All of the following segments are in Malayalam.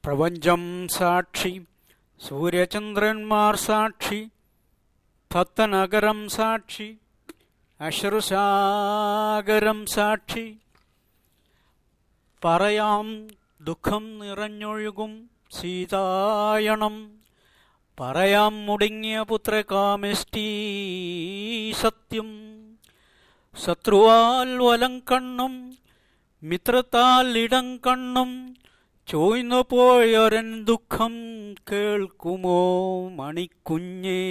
പ്രപഞ്ചം സാക്ഷി, സൂര്യചന്ദ്രന്മാർ സാക്ഷി, ഭക്തനഗരം സാക്ഷി, അശ്രുസാഗരം സാക്ഷി. പറയാം ദുഃഖം നിറഞ്ഞൊഴുകും സീതായണം, പറയാം മുടങ്ങിയ പുത്രകാമിഷ്ടി സത്യം. ശത്രുവാൽ വലം കണ്ണും മിത്രത്താൽ ഇടം കണ്ണും ചോയ്ന്നു പോയൊരൻ ദുഃഖം കേൾക്കുമോ മണിക്കുഞ്ഞേ.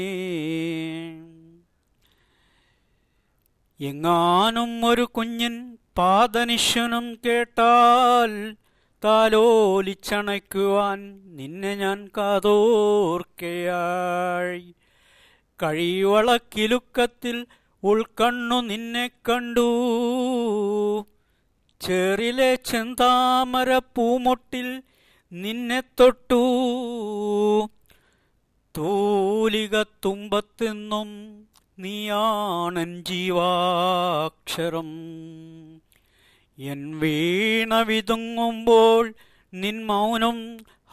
എങ്ങാനും ഒരു കുഞ്ഞിൻ പാദനിശ്വനം കേട്ടാൽ താലോലിച്ചണയ്ക്കുവാൻ നിന്നെ ഞാൻ കാതോർക്കയായി. കഴിവളക്കിലുക്കത്തിൽ ഉൾക്കണ്ണു നിന്നെ കണ്ടു, ചേറിലെ ചെന്താമര പൂമൊട്ടിൽ നിന്നെ തൊട്ടു. തൂലിക തുമ്പത്തെന്നും നീയാണൻ ജീവാക്ഷരം. എൻ വീണ വിതുങ്ങുമ്പോൾ നിൻ മൗനം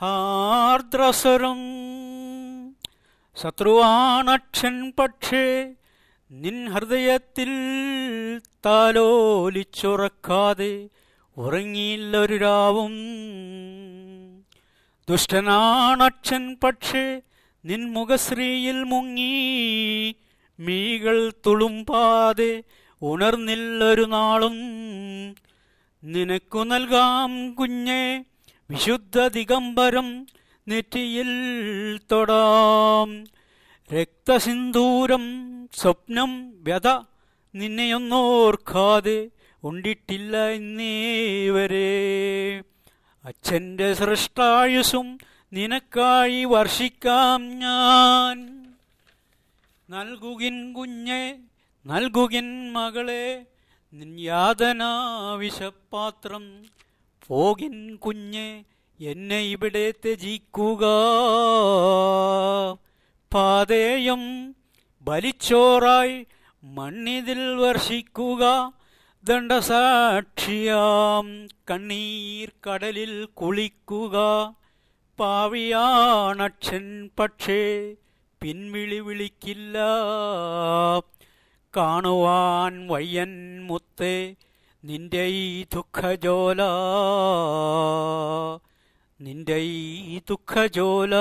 ആർദ്രസ്വരം. ശത്രുവാണക്ഷൻ പക്ഷേ നിൻ ഹൃദയത്തിൽ താലോലിച്ചുറക്കാതെ ഉറങ്ങിയില്ലൊരു രാവും. ദുഷ്ടനാണക്ഷൻ പക്ഷേ നിൻ മുഖശ്രീയിൽ മുങ്ങി മീകൾ തുളുമ്പാതെ ഉണർന്നില്ലൊരു നാളും. നിനക്കു നൽകാം കുഞ്ഞെ വിശുദ്ധ ദിഗംബരം, നെറ്റിയിൽ തൊടാം രക്തസിന്ദൂരം. സ്വപ്നം വ്യത നിന്നെയൊന്നോർക്കാതെ ഉണ്ടിട്ടില്ല ഇന്നേ വരെ. അച്ഛൻ്റെ സൃഷ്ടായുസും നിനക്കായി വർഷിക്കാം ഞാൻ. നൽകുകിൻ കുഞ്ഞെ, നൽകുകിൻ മകളെ, നിൻ യാതനാ വിഷപാത്രം. പോകിൻ കുഞ്ഞെ, എന്നെ ഇവിടെ ത്യജിക്കുക. പാതേയം ബലിച്ചോറായി മണ്ണിതിൽ വർഷിക്കുക. ദണ്ഡസാക്ഷിയാം കണ്ണീർ കടലിൽ കുളിക്കുക. പാവിയാണക്ഷൻ പക്ഷേ പിൻവിളി വിളിക്കില്ല. കാണുവാൻ വയ്യൻ മുത്തേ നിന്റെ ഈ ദുഃഖജോല, നിന്റെ ഈ ദുഃഖജോല.